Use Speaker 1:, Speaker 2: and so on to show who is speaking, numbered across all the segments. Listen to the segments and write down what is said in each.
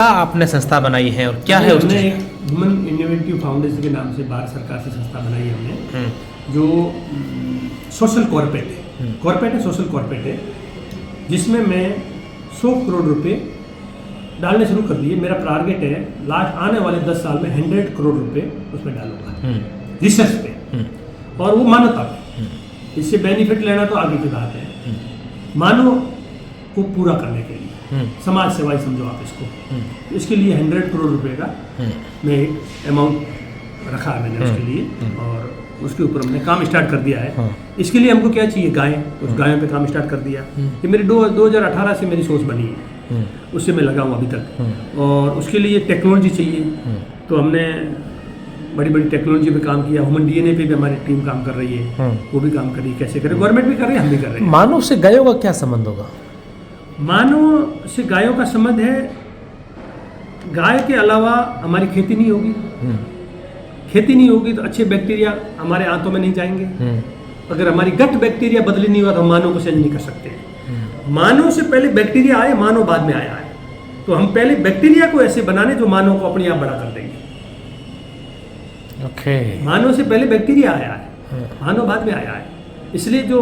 Speaker 1: आपने संस्था बनाई है और क्या है
Speaker 2: हमने
Speaker 1: उसमें?
Speaker 2: एक ह्यूमन इनोवेटिव फाउंडेशन के नाम से भारत सरकार से संस्था बनाई है हमने, जो सोशल कॉर्पोरेट है, सोशल कॉर्पोरेट है, जिसमें मैं 100 करोड़ रुपए डालने शुरू कर दिए। मेरा टारगेट है लास्ट आने वाले 10 साल में 100 करोड़ रुपए उसमें डालूंगा रिसर्च पे, और वो मानवता पे। इससे बेनिफिट लेना तो आगे की बात है, मानव को पूरा करने के लिए समाज सेवा ही समझो आप इसको। तो इसके लिए 100 करोड़ रुपए का मैं एक अमाउंट रखा है मैंने उसके लिए, और उसके ऊपर हमने काम स्टार्ट कर दिया है। इसके लिए हमको क्या चाहिए? गाय, उस गायों पे काम स्टार्ट कर दिया। ये मेरी 2018 से मेरी सोच बनी है, उससे मैं लगा हूँ अभी तक। और उसके लिए टेक्नोलॉजी चाहिए, तो हमने बड़ी बड़ी टेक्नोलॉजी पे काम किया। ह्यूमन डीएनए पे भी हमारी टीम काम कर रही है, वो भी काम कर रही है। कैसे करें? गवर्नमेंट भी कर रही है, हम भी कर रहे हैं।
Speaker 1: मानव से गायों का क्या संबंध होगा?
Speaker 2: मानव से गायों का संबंध है, गाय के अलावा हमारी खेती नहीं होगी। खेती नहीं होगी तो अच्छे बैक्टीरिया हमारे आंतों में नहीं जाएंगे। अगर हमारी गट बैक्टीरिया बदली नहीं हुआ तो हम मानव को चेंज नहीं कर सकते। मानव से पहले बैक्टीरिया आए, मानव बाद में आया है। तो हम पहले बैक्टीरिया को ऐसे बनाने जो मानव को अपने आप बड़ा कर देंगे। मानव से पहले बैक्टीरिया आया है, मानव बाद में आया है। इसलिए जो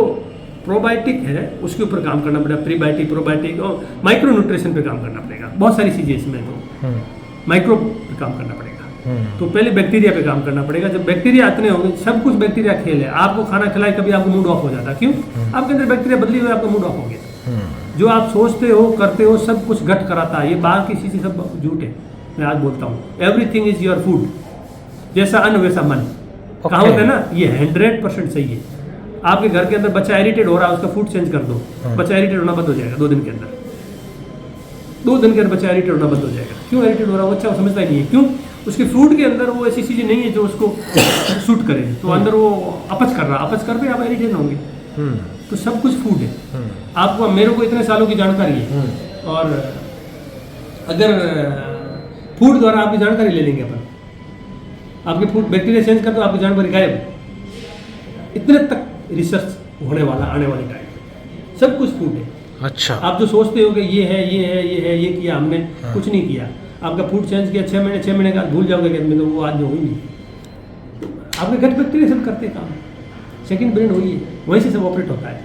Speaker 2: प्रोबायोटिक है उसके ऊपर काम करना पड़ेगा, प्रीबायोटिक, प्रोबायोटिक और माइक्रो न्यूट्रिशन पे काम करना पड़ेगा। बहुत सारी चीज़ें इसमें, तो माइक्रो पे काम करना पड़ेगा। तो पहले बैक्टीरिया पे काम करना पड़ेगा। जब बैक्टीरिया इतने होंगे, सब कुछ बैक्टीरिया खेल है। आपको खाना खिलाए कभी आपको मूड ऑफ हो जाता है, क्यों? आपके अंदर बैक्टीरिया बदली हुई, आपका मूड ऑफ हो गया। जो आप सोचते हो करते हो सब कुछ गट कराता है। ये बाहर की चीज़ें सब झूठ है। मैं आज बोलता हूँ, एवरीथिंग इज योर फूड। जैसा अन्न वैसा मन, कहावत है ना, ये 100% सही है। आपके घर के अंदर बच्चा इरिटेट हो रहा है, उसका फूड चेंज कर दो, बच्चा इरिटेट होना बंद हो जाएगा 2 दिन के अंदर। 2 दिन के अंदर बच्चा इरिटेट होना बंद हो जाएगा। क्यों इरिटेट हो रहा है? बच्चा समझता ही नहीं है। क्यों? उसके फूड के अंदर वो ऐसी चीज़ें नहीं है जो उसको सूट करे, तो अंदर वो अपच कर रहा, अपच कर पे आप इरिटेट होंगे। तो सब कुछ फूड है। आपको, मेरे को इतने सालों की जानकारी है, और अगर फूड द्वारा आपकी जानकारी ले लेंगे अपन, आपके फूड बैक्टीरिया चेंज कर दो, आपकी जानकारी गायब। इतने तक रिसर्च होने वाला आने वाले टाइम, सब कुछ फूड है।
Speaker 1: अच्छा, आप
Speaker 2: जो सोचते हो कि ये है ये है ये है, ये किया हमने, कुछ नहीं किया। आपका फूड चेंज किया 6 महीने का भूल जाओगे कि तो वो आज हुई नहीं। आपके गट बैक्टीरिया सब करते काम, सेकंड ब्रेन हुई है, वहीं से सब ऑपरेट होता है।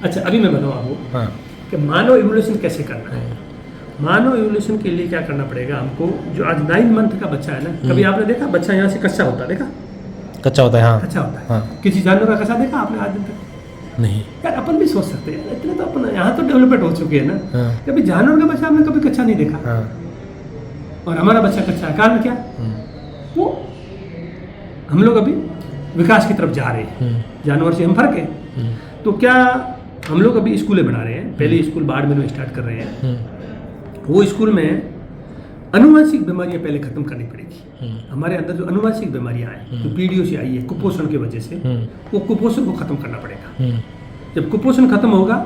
Speaker 2: अच्छा, अभी मैं बताऊँ आपको कि मानव इवोल्यूशन कैसे करना है। मानव इवोल्यूशन के लिए क्या करना पड़ेगा हमको? जो आज 9 मंथ का बच्चा है ना, कभी आपने देखा बच्चा यहाँ से कच्चा होता है? देखा?
Speaker 1: कच्चा होता है, हाँ,
Speaker 2: कच्चा होता है। किसी जानवर का कच्चा देखा आपने आज दिन तक?
Speaker 1: नहीं
Speaker 2: यार, अपन भी सोच सकते हैं, इतने तो अपन यहाँ तो डेवलपमेंट हो चुके हैं ना। कभी जानवर का बच्चा आपने कभी कच्चा नहीं देखा, और हमारा बच्चा कच्चा है। कारण क्या? वो हम लोग अभी विकास की तरफ जा रहे हैं, जानवर से हम फर्क है। तो क्या हम लोग अभी स्कूलें बना रहे हैं, पहले स्कूल बाढ़ में स्टार्ट कर रहे हैं। वो स्कूल में अनुवांशिक बीमारियां पहले खत्म करनी पड़ेगी। हमारे अंदर जो अनुवांशिक बीमारियां आई, जो पीढ़ियों से आई है कुपोषण की वजह से, वो कुपोषण को खत्म करना पड़ेगा। जब कुपोषण खत्म होगा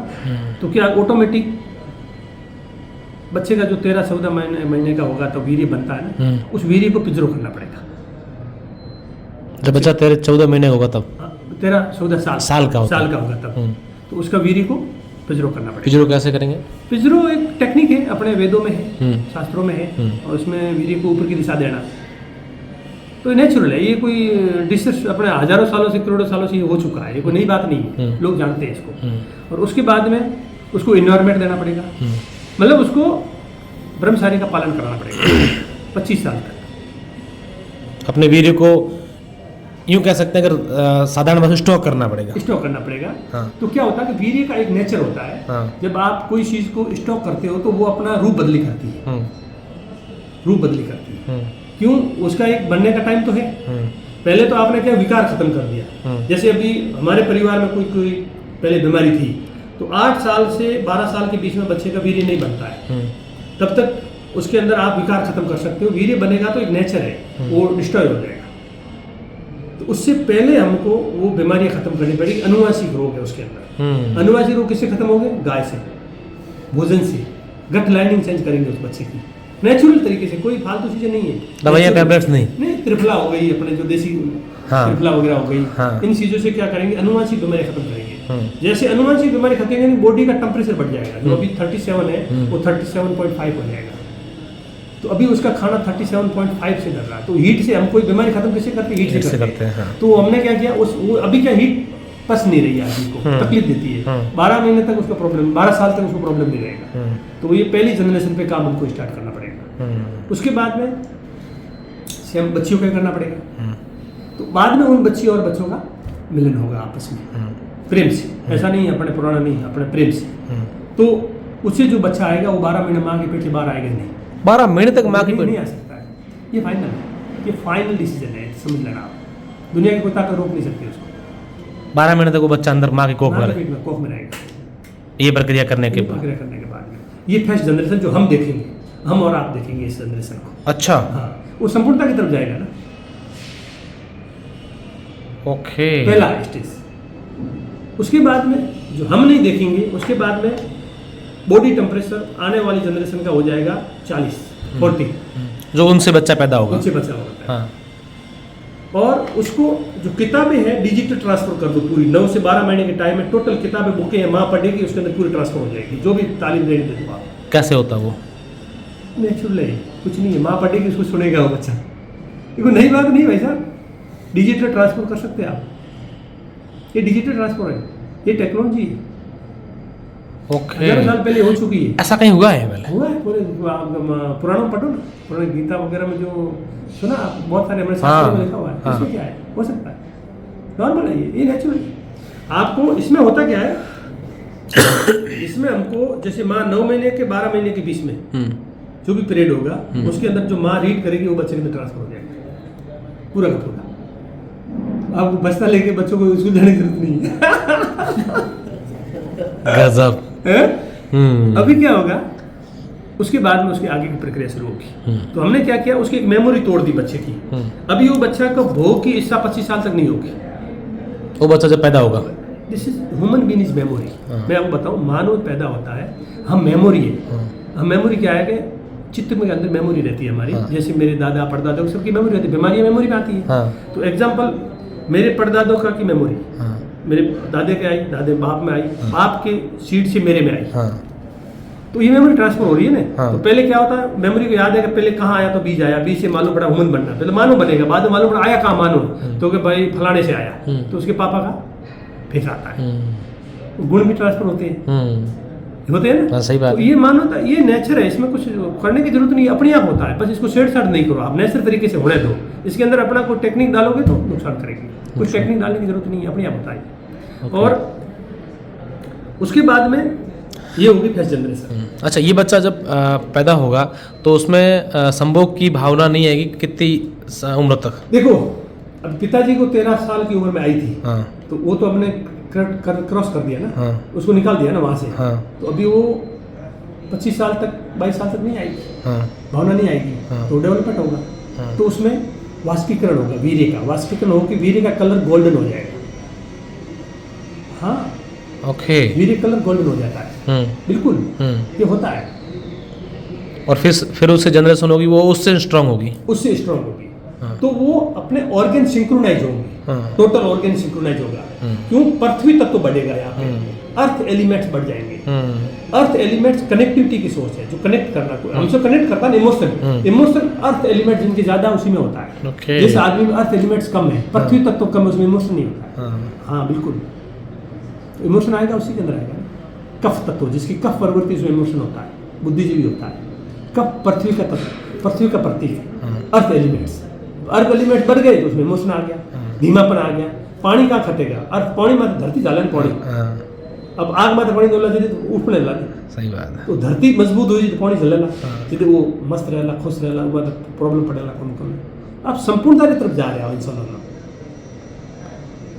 Speaker 2: तो क्या ऑटोमेटिक बच्चे का जो 13-14 महीने का होगा तो वीर्य बनता है ना, उस वीर्य को पिंजरों करना पड़ेगा।
Speaker 1: जब बच्चा 13-14 महीने होगा तब,
Speaker 2: 13-14 साल का होगा तब, तो उसका वीर्य को पिंजरों करना पड़ेगा।
Speaker 1: पिंजरों कैसे करेंगे?
Speaker 2: पिंजरों एक टेक्निक है, अपने वेदों में है, शास्त्रों में है, और उसमें वीर्य को ऊपर की दिशा देना। तो नेचुरल है, ये कोई डिस्कस अपने हजारों सालों से, करोड़ों सालों से ये हो चुका है, ये कोई नई बात नहीं है, लोग जानते हैं इसको। और उसके बाद में उसको इन्वायरमेंट देना पड़ेगा, मतलब उसको ब्रह्मचारी का पालन कराना पड़ेगा 25 साल तक।
Speaker 1: अपने वीर्य को यूं कह सकते हैं, अगर साधारण भाषा स्टॉक करना पड़ेगा। तो क्या होता है कि वीर्य का एक नेचर होता है, जब आप कोई चीज को स्टॉक करते हो तो वो अपना रूप बदली करती है। क्यों? उसका एक बनने का टाइम तो है। पहले तो आपने क्या विकार खत्म कर दिया। जैसे अभी हमारे परिवार में कोई पहले बीमारी थी, तो 8 साल से 12 साल के बीच में बच्चे का वीर्य नहीं बनता है, तब तक उसके अंदर आप विकार खत्म कर सकते हो। वीर्य बनेगा तो एक नेचर है, वो डिस्ट्रॉय हो जाएगा। तो उससे पहले हमको वो बीमारियां खत्म करनी पड़ेगी। अनुवांशिक रोग है उसके अंदर। अनुवांशिक रोग किससे खत्म होंगे? गाय से, भोजन से। गट लाइनिंग चेंज करेंगे उस बच्चे की नेचुरल तरीके से, कोई फालतू चीजें नहीं है, दवाइयाँ टैबलेट्स नहीं।
Speaker 2: त्रिफला हो गई, अपने जो देसी त्रिफला वगैरह हो गई, इन चीजों से क्या करेंगे? अनुवांशिक बीमारी खत्म करेंगे। जैसे अनुवांशिक बीमारी खत्म करेंगे, बॉडी का टेम्परेचर बढ़ जाएगा। जो अभी 37 है वो 37.5 हो जाएगा।
Speaker 1: तो अभी उसका खाना 37.5 से डर रहा है। तो हीट से हम कोई बीमारी खत्म कैसे करते हैं? हीट से करते हैं।
Speaker 3: हाँ।
Speaker 1: तो हमने क्या किया, वो अभी क्या हीट पस नहीं रही है आदमी को, तकलीफ देती है। 12 महीने तक उसका प्रॉब्लम, 12 साल तक उसको प्रॉब्लम नहीं रहेगा। तो ये पहली जनरेशन पे काम हमको स्टार्ट करना पड़ेगा। उसके बाद में से हम बच्चियों का करना पड़ेगा। तो बाद में उन बच्ची और बच्चों का मिलन होगा आपस में प्रेम से। ऐसा नहीं अपने पुराना नहीं, अपने प्रेम से। तो उससे जो बच्चा आएगा वो 12 महीने माँ के पेट से बाहर आएगा नहीं।
Speaker 3: 12 महीने तक माँ की
Speaker 1: नहीं आ सकता है। ये फाइनल है, ये फाइनल डिसीजन है, समझ लेना आप। दुनिया की कोई ताकत रोक नहीं सकती उसको।
Speaker 3: 12 महीने तक वो बच्चा अंदर माँ की कोख में
Speaker 1: माँ के
Speaker 3: रहे,
Speaker 1: पेट में कोख में रहेगा।
Speaker 3: ये प्रक्रिया करने के
Speaker 1: ये
Speaker 3: बाद।
Speaker 1: प्रक्रिया करने के बाद में ये फर्स्ट जनरेशन जो हम देखेंगे, हम और आप देखेंगे इस जनरेशन को।
Speaker 3: अच्छा,
Speaker 1: हाँ, वो संपूर्णता की तरफ जाएगा ना।
Speaker 3: ओके।
Speaker 1: पहला स्टेज। उसके बाद में जो हम नहीं देखेंगे, उसके बाद में बॉडी टेम्परेचर आने वाली जनरेशन का हो जाएगा 40
Speaker 3: जो उनसे बच्चा पैदा होगा।
Speaker 1: उनसे बचा होता है।
Speaker 3: हाँ।
Speaker 1: और उसको जो किताबें हैं डिजिटल ट्रांसफर कर दो पूरी। 9 से 12 महीने के टाइम में टोटल किताबें बुकें हैं, माँ पढ़ेगी, उसके अंदर पूरी ट्रांसफर हो जाएगी। जो भी तालीम देने दे दो आप।
Speaker 3: कैसे होता वो?
Speaker 1: नेचुरल है, कुछ नहीं है। माँ पढ़ेगी, उसको सुनेगा वो बच्चा। ये कोई नई बात नहीं भाई साहब, डिजिटल ट्रांसफर कर सकते हैं आप। ये डिजिटल ट्रांसफर है, ये टेक्नोलॉजी है।
Speaker 3: ओके।
Speaker 1: 1000 साल पहले हो चुकी है।
Speaker 3: ऐसा कहीं हुआ है पहले?
Speaker 1: हुआ है पूरे पुराणों पढ़ो ना, पुराने गीता वगैरह में जो सुना आप, बहुत सारे हमारे
Speaker 3: हाँ,
Speaker 1: शास्त्रों में लिखा हुआ है।
Speaker 3: हाँ।
Speaker 1: इसमें क्या है, हो सकता है, नॉर्मल है, ये नेचुरल है। आपको इसमें होता क्या है, इसमें हमको जैसे माँ 9 महीने के 12 महीने के बीच में जो भी पीरियड होगा, उसके अंदर जो माँ रीड करेगी वो बच्चे के अंदर ट्रांसफर हो जाएगा पूरा का पूरा। आपको बस्ता लेके बच्चों को स्कूल जाने की जरूरत नहीं है।
Speaker 3: गजब।
Speaker 1: अभी क्या होगा, उसके बाद में उसके आगे की प्रक्रिया शुरू होगी। तो हमने क्या किया, उसकी एक मेमोरी तोड़ दी बच्चे की। अभी वो बच्चा का भोग की इच्छा 25 साल तक नहीं होगी।
Speaker 3: वो बच्चा जब पैदा होगा,
Speaker 1: this is human being is memory. मैं आपको बताऊं, मानव पैदा होता है, हम मेमोरी है। हम मेमोरी क्या है कि चित्त में अंदर मेमोरी रहती है हमारी। जैसे मेरे दादा परदादा सबकी मेमोरी रहती है, बीमारियां मेमोरी में आती है। तो एग्जाम्पल, मेरे परदादों का की मेमोरी मेरे दादे के आई, दादे बाप में आई, बाप के सीड से मेरे में आई। तो ये मेमोरी ट्रांसफर हो रही है ना। तो पहले क्या होता है, मेमोरी को याद है कि पहले कहाँ आया, तो बीज आया, बीज से मालूम पड़ा ह्यूमन बनना, पहले मानो बनेगा, बाद में मालूम पड़ा आया कहाँ मानो, तो कि भाई फलाने से आया, तो उसके पापा का फिर आता है। गुण भी ट्रांसफर होते हैं ना।
Speaker 3: सही बात।
Speaker 1: तो ये मानो, ये नेचर है, इसमें कुछ करने की जरूरत नहीं, अपने आप होता है। बस इसको छेड़छाड़ नहीं करो आप, नेचुरल तरीके से होने दो। इसके अंदर अपना कोई टेक्निक डालोगे तो नुकसान करेगी। कोई टेक्निक डालने की जरूरत नहीं है, अपने आप होता है। और उसके बाद में ये होगी फर्स्ट जनरेशन।
Speaker 3: अच्छा, ये बच्चा जब पैदा होगा तो उसमें संभोग की भावना नहीं आएगी कितनी उम्र तक?
Speaker 1: देखो, अब पिताजी को 13 साल की उम्र में आई थी। तो वो तो हमने क्रॉस कर दिया ना। उसको निकाल दिया ना वहां से। तो अभी वो 25 साल तक, 22 साल तक नहीं आएगी, भावना नहीं आएगी। तो डेवलपमेंट होगा। तो उसमें वाष्पीकरण होगा वीर्य का। वाष्पीकरण होकर वीर्य का कलर गोल्डन हो जाएगा। हाँ,
Speaker 3: ओके।
Speaker 1: वीर्य कलर गोल्डन हो जाता है। बिल्कुल, ये होता है।
Speaker 3: और फिर उससे जनरेशन होगी, वो उससे स्ट्रांग होगी,
Speaker 1: उससे स्ट्रांग होगी। तो वो अपने ऑर्गन सिंक्रोनाइज होंगे। टोटल ऑर्गन सिंक्रोनाइज होगा। क्यों? पृथ्वी तत्व तो बढ़ेगा यहाँ पे, अर्थ एलिमेंट्स बढ़ जाएंगे। अर्थ एलिमेंट्स कनेक्टिविटी की सोच है, जो कनेक्ट करना, हमसे कनेक्ट करता है इमोशन। इमोशन अर्थ एलिमेंट जिनके ज्यादा उसी में होता है। जिस आदमी में अर्थ एलिमेंट्स कम है, पृथ्वी तत्व तो कम है, उसमें इमोशन नहीं होता है। हाँ बिल्कुल, इमोशन आएगा उसी के अंदर आएगा। कफ तत्व, जिसकी कफ प्रवृत्ति, उसमें इमोशन होता है, बुद्धिजीवी होता है। कफ पृथ्वी का तत्व, पृथ्वी का प्रतीक है। अर्थ एलिमेंट्स, अर्थ एलिमेंट्स बढ़ गए तो उसमें इमोशन आ गया, धीमापन आ गया। पानी का खटेगा, अर्थ पानी में धरती जालन पानी। अब आग में पानी डोला जी तो उठने लगा।
Speaker 3: सही बात है।
Speaker 1: तो धरती मजबूत हुई तो पानी चलेगा, जी वो मस्त रहेगा, खुश रहेगा, वो प्रॉब्लम पड़ेगा कम कम। आप संपूर्णता की तरफ जा रहे हो इंसान।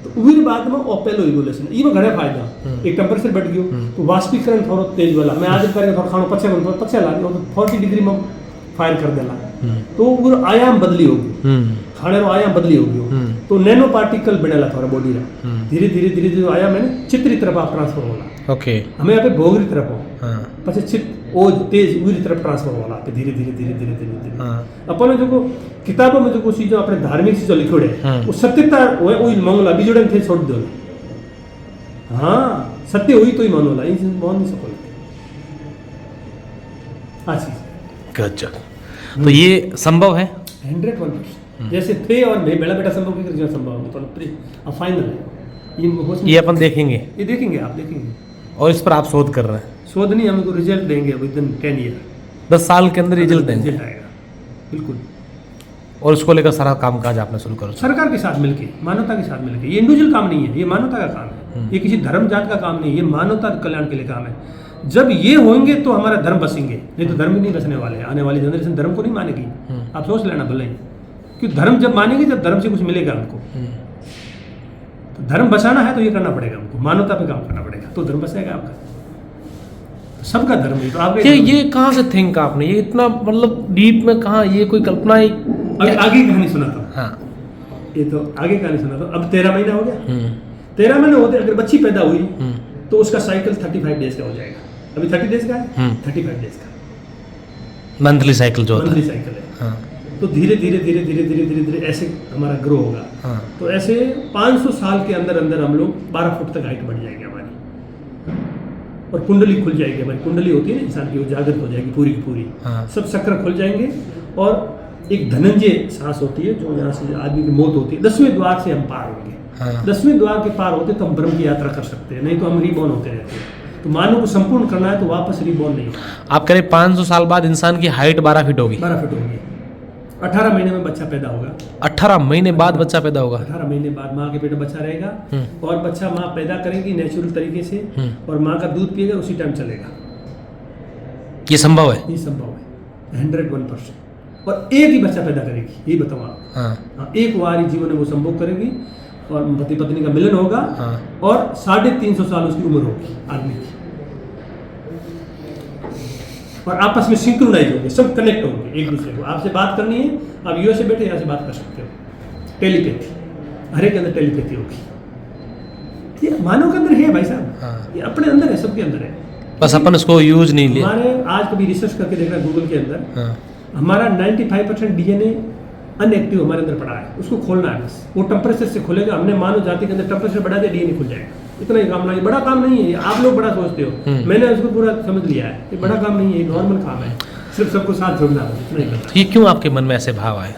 Speaker 1: तो उस बाद में ओपेलो रेगुलेशन ये घणे फायदा। एक टेम्परेचर बढ़ गयो तो वाष्पीकरण थोड़ा तेज वाला। मैं आज करेगा थोड़ा खाना पचे ला तो 40 डिग्री में फायर कर देला। तो वो आयाम बदली होगी, खाने रो आयाम बदली होगी। तो नैनो पार्टिकल बनेला थोड़ा बॉडी रा। धीरे धीरे धीरे धीरे आयाम है ना चित्री तरफ आप ट्रांसफर होला।
Speaker 3: ओके,
Speaker 1: हमें यहाँ पे भोगरी तरफ हो, पछे चित ओ तेज उरी तरफ ट्रांसफर होला पे धीरे धीरे धीरे धीरे धीरे धीरे। अपन जो किताबों में जो चीज़ अपने धार्मिक चीज़ लिखोड़ है वो सत्यता वही मांगला बीजोड़े थे छोड़ दो। हाँ, सत्य हुई तो ही मानोला, इन मान नहीं सको। हाँ चीज
Speaker 3: गजब। तो ये संभव है?
Speaker 2: 101%। जैसे थे और मैं बड़ा बेटा संभव की जो संभव है तो फाइनल है
Speaker 3: ये अपन देखेंगे
Speaker 2: ये देखेंगे आप देखेंगे।
Speaker 3: और इस पर आप शोध कर रहे हैं?
Speaker 2: शोध नहीं, हमको रिजल्ट देंगे विद इन 10 ईयर।
Speaker 3: 10 साल के अंदर रिजल्ट देंगे
Speaker 2: रिजल्ट आएगा बिल्कुल।
Speaker 3: और इसको लेकर सारा कामकाज आपने शुरू कर
Speaker 2: सरकार के साथ मिलके, मानवता के साथ मिलके। ये इंडिविजुअल काम नहीं है, ये मानवता का काम है। ये किसी धर्म जात का काम नहीं है, ये मानवता कल्याण के लिए काम है। जब ये होंगे तो हमारा धर्म बसेंगे, नहीं तो धर्म भी नहीं बसने वाले। आने वाली जनरेशन धर्म को नहीं मानेगी, आप सोच लेना भले ही। क्योंकि धर्म जब मानेगी जब धर्म से कुछ मिलेगा हमको। तो धर्म बचाना है तो ये करना पड़ेगा हमको, मानवता पे काम करना पड़ेगा, तो धर्म बचेगा आपका। सबका धर्म है तो आप
Speaker 3: ये कहाँ से थिंक आपने, ये इतना मतलब डीप में कहाँ, ये कोई कल्पना ही?
Speaker 2: आगे की कहानी सुनाता हूँ।
Speaker 3: हाँ
Speaker 2: ये तो आगे कहानी सुनाता हूँ। अब 13 महीना हो गया। 13 महीने होते अगर बच्ची पैदा हुई तो उसका साइकिल 35 डेज का हो जाएगा। अभी 30 डेज का है, 35 डेज का
Speaker 3: मंथली साइकिल जो होता
Speaker 2: मंथली
Speaker 3: है।
Speaker 2: साइकिल है।
Speaker 3: हाँ
Speaker 2: तो धीरे धीरे धीरे धीरे धीरे धीरे धीरे ऐसे हमारा ग्रो होगा।
Speaker 3: हाँ
Speaker 2: तो ऐसे 500 साल के अंदर अंदर हम लोग 12 फुट तक हाइट बढ़ जाएगी हमारी, और कुंडली खुल जाएगी हमारी। कुंडली होती है ना इंसान की, वो जागृत हो जाएगी पूरी की पूरी।
Speaker 3: हाँ।
Speaker 2: सब चक्र खुल जाएंगे। और एक धनंजय सांस होती है जो यहाँ से आदमी की मौत होती है, 10वें द्वार से हम पार होंगे।
Speaker 3: हाँ।
Speaker 2: 10वें द्वार के पार होते तो हम ब्रह्म की यात्रा कर सकते हैं, नहीं तो हम रिबॉर्न होते रहते हैं। तो मानव को संपूर्ण करना है तो वापस रिबॉर्न नहीं होगा।
Speaker 3: आप कह रहे 500 साल बाद इंसान की हाइट 12 फीट होगी?
Speaker 2: 12 फीट होगी। 18 महीने में बच्चा पैदा होगा।
Speaker 3: 18 महीने बाद बच्चा पैदा होगा?
Speaker 2: 18 महीने बाद माँ के पेट में बच्चा रहेगा, और बच्चा माँ पैदा करेगी नेचुरल तरीके से, और माँ का दूध पिएगा उसी टाइम चलेगा।
Speaker 3: ये संभव है?
Speaker 2: ये संभव है 101%। और एक ही बच्चा पैदा करेगी, ये बताऊँ आप।
Speaker 3: हाँ
Speaker 2: एक बार ही जीवन में वो संभोग करेगी, और पति पत्नी का मिलन होगा।
Speaker 3: हाँ।
Speaker 2: और 350 साल उसकी उम्र होगी आदमी की, और आपस में सिंक्रोनाइज होंगे, सब कनेक्ट होंगे एक दूसरे को। आपसे बात करनी है, आप यूएस से बैठे यहाँ से बात कर सकते हो। टेलीपैथी, हर एक के अंदर टेलीपैथी होगी। ये मानव के अंदर है भाई साहब।
Speaker 3: हाँ।
Speaker 2: ये अपने अंदर है, सबके अंदर है।
Speaker 3: बस अपन इसको यूज नहीं लिया।
Speaker 2: हमारे आज कभी रिसर्च करके देखना गूगल के अंदर,
Speaker 3: हाँ
Speaker 2: हमारा 95% डीएनए अनएक्टिव हमारे अंदर पड़ा है, उसको खोलना है बस। वो टेम्परेचर से खुलेगा। हमने मानव जाति के अंदर टेम्परेचर बढ़ा दिया, डीएनए खुल जाएगा। इतना ही काम नहीं, बड़ा काम नहीं है। आप लोग बड़ा सोचते हो, मैंने उसको पूरा समझ लिया है। ये बड़ा काम नहीं है, नॉर्मल काम है, सिर्फ सबको साथ जोड़ना है, इतना ही करना है।
Speaker 3: ये क्यों आपके मन में ऐसे भाव आए?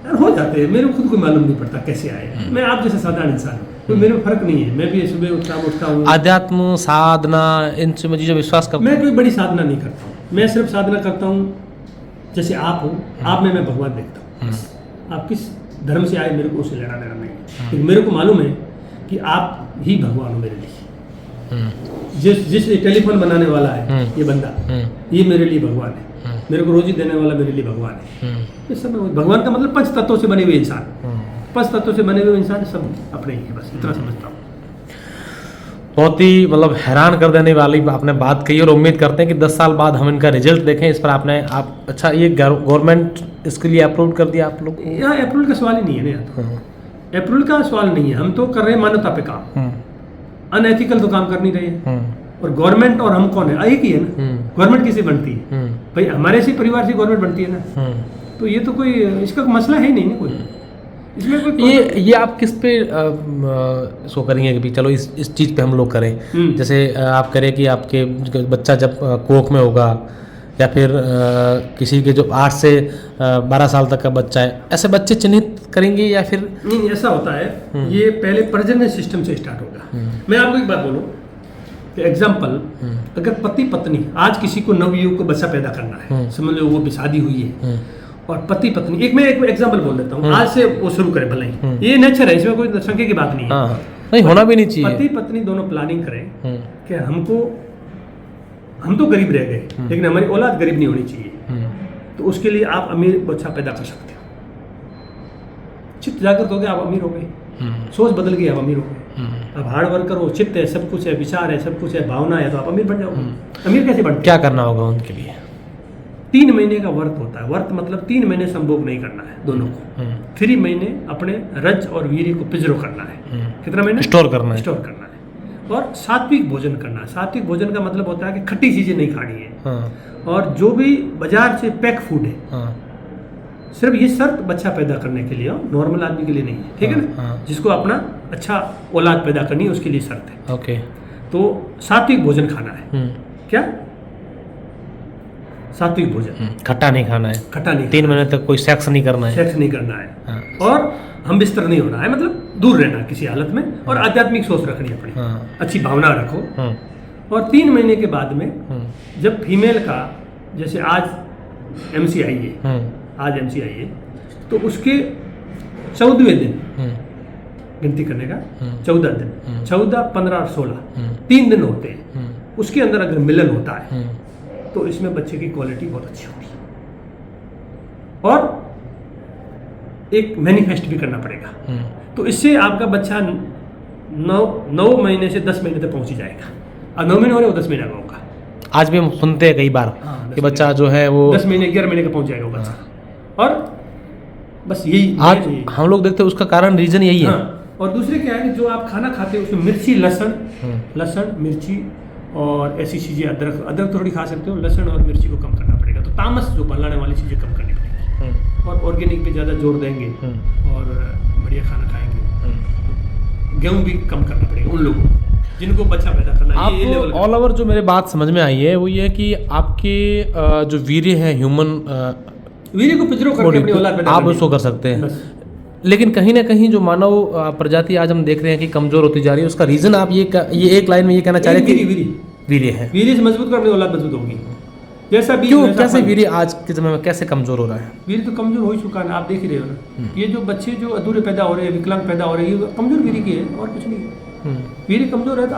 Speaker 2: यार हो जाते हैं, मेरे को खुद को मालूम नहीं पड़ता कैसे आए। मैं आप जैसे साधारण इंसान हूँ, कोई मेरे में फर्क नहीं है। मैं भी सुबह उठता हूँ।
Speaker 3: आध्यात्म साधना इन चीजों विश्वास करता
Speaker 2: मैं कोई बड़ी साधना नहीं करता हूँ। मैं सिर्फ साधना करता हूँ जैसे आप हो, आप में मैं भगवान देखता हूँ। आप किस धर्म से आए मेरे को उससे लेना देना नहीं है, क्योंकि मेरे को मालूम है कि आप ही भगवान हो मेरे लिए। जिस टेलीफोन बनाने वाला है ये बंदा, ये मेरे लिए भगवान है। मेरे को रोजी देने वाला मेरे लिए भगवान है। ये सब भगवान का मतलब 5 तत्वों से बने हुए इंसान। 5 तत्वों से बने हुए इंसान सब अपने ही है, बस इतना समझता हूँ।
Speaker 3: बहुत ही मतलब हैरान कर देने वाली आपने बात कही, और उम्मीद करते हैं कि 10 साल बाद हम इनका रिजल्ट देखें। इस पर आपने अच्छा, ये गवर्नमेंट इसके लिए अप्रूव कर दिया आप लोग?
Speaker 2: यहाँ अप्रूवल का सवाल ही नहीं है ना। अप्रूवल का सवाल नहीं है, हम तो कर रहे हैं मानवता पे काम। अनएथिकल तो काम कर नहीं रहे हैं। और गवर्नमेंट और हम कौन है? एक ही है ना। गवर्नमेंट किसे बनती है भाई? हमारे से परिवार से गवर्नमेंट बनती है ना। तो ये तो कोई इसका मसला है नहीं ना कोई इसमें कोई।
Speaker 3: ये आप किस पे इसको करेंगे कि चलो इस चीज़ पे हम लोग करें? जैसे आप करें कि आपके बच्चा जब कोख में होगा, या फिर किसी के जो 8 से 12 साल तक का बच्चा है, ऐसे बच्चे चिन्हित करेंगे या फिर?
Speaker 2: नहीं, ऐसा होता है। ये पहले प्रजनन सिस्टम से स्टार्ट होगा। मैं आपको एक बात बोलूं कि एग्जाम्पल, अगर पति पत्नी आज किसी को नवयुवक को बच्चा पैदा करना है, समझ लो वो शादी हुई है, और पति पत्नी, मैं एक एग्जाम्पल बोल देता हूँ, आज से वो शुरू करे भले ही, ये नेचर है, इसमें कोई शंके की बात नहीं है।
Speaker 3: नहीं, होना भी नहीं चाहिए।
Speaker 2: पति पत्नी दोनों प्लानिंग करें कि हम तो गरीब रह गए, लेकिन हमारी औलाद गरीब नहीं होनी चाहिए। तो उसके लिए आप अमीर बच्चा पैदा कर सकते हो। चित्त जागृत हो गया, आप अमीर हो गए। सोच बदल गई, आप अमीर हो गए। अब हार्ड वर्कर हो, चित्त है, सब कुछ है, विचार है, सब कुछ है, भावना है, तो आप अमीर बन जाओगे। अमीर कैसे बनते?
Speaker 3: क्या करना होगा उनके लिए?
Speaker 2: 3 महीने का व्रत होता है। व्रत मतलब 3 महीने संभोग नहीं करना है दोनों को। 3 महीने अपने रज और वीर्य को पिजरो करना है। कितना महीने?
Speaker 3: स्टोर करना है।
Speaker 2: स्टोर करना है। और सात्विक भोजन करना है। सात्विक भोजन का मतलब होता है कि खट्टी चीजें नहीं खानी है। और जो भी बाजार से पैक फूड है, सिर्फ ये शर्त बच्चा पैदा करने के लिए, नॉर्मल आदमी के लिए नहीं है, ठीक है ना। जिसको अपना अच्छा औलाद पैदा करनी है उसके लिए शर्त है।
Speaker 3: ओके।
Speaker 2: तो सात्विक भोजन खाना है। क्या? सात्विक भोजन,
Speaker 3: खट्टा नहीं खाना है,
Speaker 2: खट्टा नहीं
Speaker 3: 3 महीने तक कोई सेक्स नहीं करना है,
Speaker 2: सेक्स नहीं करना है,
Speaker 3: हाँ।
Speaker 2: और हम बिस्तर नहीं होना है, मतलब दूर रहना किसी हालत में, और आध्यात्मिक सोच रखनी अपनी,
Speaker 3: हाँ।
Speaker 2: अच्छी भावना रखो।
Speaker 3: हम्म,
Speaker 2: और 3 महीने के बाद में
Speaker 3: हम्म,
Speaker 2: जब फीमेल का, जैसे आज MC आई है,
Speaker 3: हम्म,
Speaker 2: आज MC आई है, तो उसके 14वें दिन
Speaker 3: हम्म,
Speaker 2: गिनती करने का,
Speaker 3: हम्म।
Speaker 2: 14 दिन,
Speaker 3: हम्म।
Speaker 2: 14, 15 और 16,
Speaker 3: हम्म।
Speaker 2: 3 दिन होते हैं।
Speaker 3: हम्म,
Speaker 2: उसके अंदर अगर मिलन होता है
Speaker 3: हम्म,
Speaker 2: तो इसमें बच्चे की क्वालिटी बहुत अच्छी होती है, और एक मैनिफेस्ट भी करना पड़ेगा।
Speaker 3: हम्म।
Speaker 2: तो इससे आपका बच्चा 9 महीने से 10 महीने तक पहुंच ही जाएगा, और 9 महीने हो रहे वो 10 महीने का होगा,
Speaker 3: आज भी हम सुनते हैं कई बार
Speaker 2: हाँ,
Speaker 3: कि बच्चा जो है वो
Speaker 2: 10 महीने 11 महीने का पहुंच जाएगा वो बच्चा। और बस यही
Speaker 3: आज हम लोग देखते हैं, उसका कारण रीजन यही है।
Speaker 2: हाँ। और दूसरे क्या है कि जो आप खाना खाते हो उसमें मिर्ची, लहसुन मिर्ची और ऐसी चीज़ें, अदरक थोड़ी खा सकते हो, लहसुन और मिर्ची को कम करना पड़ेगा। तो तामस जो बनाने वाली चीज़ें कम करनी पड़ेगी, और ऑर्गेनिक पे ज़्यादा जोर देंगे, और बढ़िया खाना खाएंगे। गेहूँ भी कम करना पड़ेगा उन लोगों को जिनको बच्चा पैदा करना है। ये लेवल
Speaker 3: आपको ऑल ओवर जो मेरे बात समझ में आई है वो ये है कि आपके जो वीर्य है ह्यूमन
Speaker 2: वीर्य को पिंजरों करके अपनी औलाद पैदा
Speaker 3: आप
Speaker 2: करनी है।
Speaker 3: उसको कर सकते हैं,
Speaker 2: बस।
Speaker 3: लेकिन कहीं ना कहीं जो मानव प्रजाति आज हम देख रहे हैं कि कमजोर होती जा रही है, उसका रीजन आप ये एक लाइन में ये कहना चाह रहे हैं कि वीर्य है।
Speaker 2: वीर्य से मजबूत कर अपनी औलाद मजबूत होगी। जैसा बीज
Speaker 3: क्यों,
Speaker 2: वैसा
Speaker 3: कैसे
Speaker 2: फल।
Speaker 3: वीर्य आज के समय में कैसे कमजोर हो रहा है?
Speaker 2: वीर्य तो कमजोर हो ही चुका है, आप देख ही रहे हो ना। ये जो बच्चे जो अधूरे पैदा हो रहे हैं, विकलांग पैदा हो रहे हैं, ये कमजोर वीर्य की है, और कुछ नहीं है। वीर्य कमजोर है तो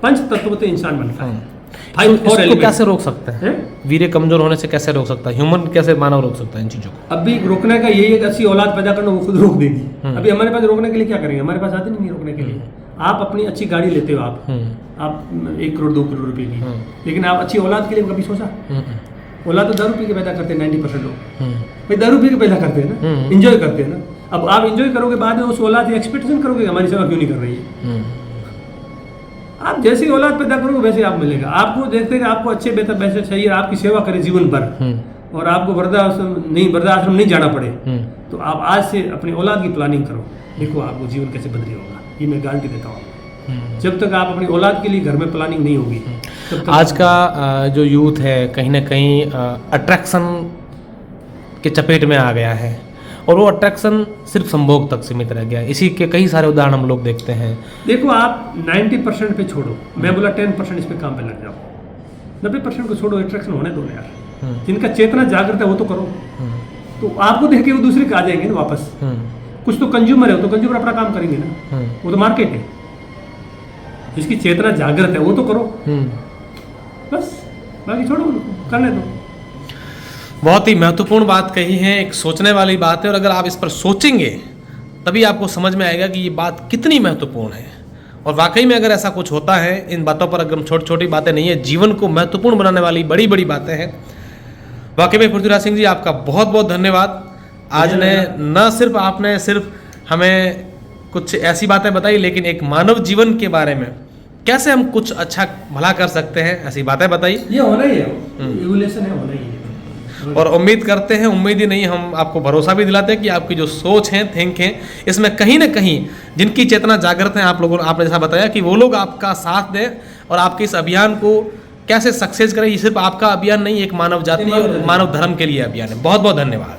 Speaker 2: पंच तत्व से इंसान बनता है।
Speaker 3: तो इसको कैसे रोक सकते हैं?
Speaker 2: हैं?
Speaker 3: वीर्य कमजोर होने से कैसे रोक सकता है ह्यूमन, कैसे मानव रोक सकता है इन चीजों को?
Speaker 2: अभी रोकने का यही है कि अच्छी औलाद पैदा करना, वो खुद रोक देगी। अभी हमारे पास रोकने के लिए क्या करेंगे? हमारे पास साधन नहीं है रोकने के लिए। आप अपनी अच्छी गाड़ी लेते हो, आप 1 करोड़ 2 करोड़ रुपए की, लेकिन आप अच्छी औलाद के लिए कभी सोचा? औलाद तो दारू पी के पैदा करते हैं 90% लोग, भाई दारू पी के पैदा करते हैं ना, इंजॉय करते हैं ना। अब आप इंजॉय करोगे, बाद में उस औलाद से एक्सपेक्टेशन करोगे हमारी सेवा क्यों नहीं कर रही है? आप जैसी औलाद पैदा करोगे वैसे आप मिलेगा। आपको देखते हैं आपको अच्छे बेहतर वैसे चाहिए, आपकी सेवा करे जीवन भर, और आपको वृद्धाश्रम नहीं जाना पड़े, तो आप आज से अपनी औलाद की प्लानिंग करो। देखो आपको जीवन कैसे बदली होगा, ये मैं गारंटी देता हूँ। जब तक आप अपनी औलाद के लिए घर में प्लानिंग नहीं होगी, तब तक
Speaker 3: आज का जो यूथ है कहीं ना कहीं अट्रैक्शन के चपेट में आ गया है, और वो अट्रैक्शन सिर्फ संभोग तक सीमित रह गया है। इसी के कई सारे उदाहरण हम लोग देखते हैं।
Speaker 2: देखो आप 90% पे छोड़ो, मैं बोला 10% इस पे काम पे लग जाओ, 90% को छोड़ो, अट्रैक्शन होने दो यार। जिनका चेतना जागृत है वो तो करो, तो आपको देख के वो दूसरे के आ जाएंगे ना वापस। कुछ तो कंज्यूमर है, तो कंज्यूमर अपना काम करेंगे ना, वो तो मार्केट है। जिसकी चेतना जागृत है वो तो करो, बस बाकी छोड़ो उनको, करने दो।
Speaker 3: बहुत ही महत्वपूर्ण बात कही है, एक सोचने वाली बात है, और अगर आप इस पर सोचेंगे तभी आपको समझ में आएगा कि ये बात कितनी महत्वपूर्ण है। और वाकई में अगर ऐसा कुछ होता है, इन बातों पर अगर छोटी छोटी बातें नहीं है, जीवन को महत्वपूर्ण बनाने वाली बड़ी बड़ी बातें हैं। वाकई में पृथ्वीराज सिंह जी आपका बहुत बहुत धन्यवाद। आज ने न सिर्फ आपने सिर्फ हमें कुछ ऐसी बातें बताई, लेकिन एक मानव जीवन के बारे में कैसे हम कुछ अच्छा भला कर सकते हैं ऐसी बातें बताई।
Speaker 2: ये होना ही है, एवोल्यूशन है, होना ही है।
Speaker 3: और उम्मीद करते हैं, उम्मीद ही नहीं, हम आपको भरोसा भी दिलाते हैं कि आपकी जो सोच है, थिंक है, इसमें कहीं ना कहीं जिनकी चेतना जागृत है, आप लोगों आपने जैसा बताया कि वो लोग आपका साथ दें और आपके इस अभियान को कैसे सक्सेस करें। ये सिर्फ आपका अभियान नहीं, एक मानव जाति और मानव धर्म के लिए अभियान है। बहुत बहुत धन्यवाद।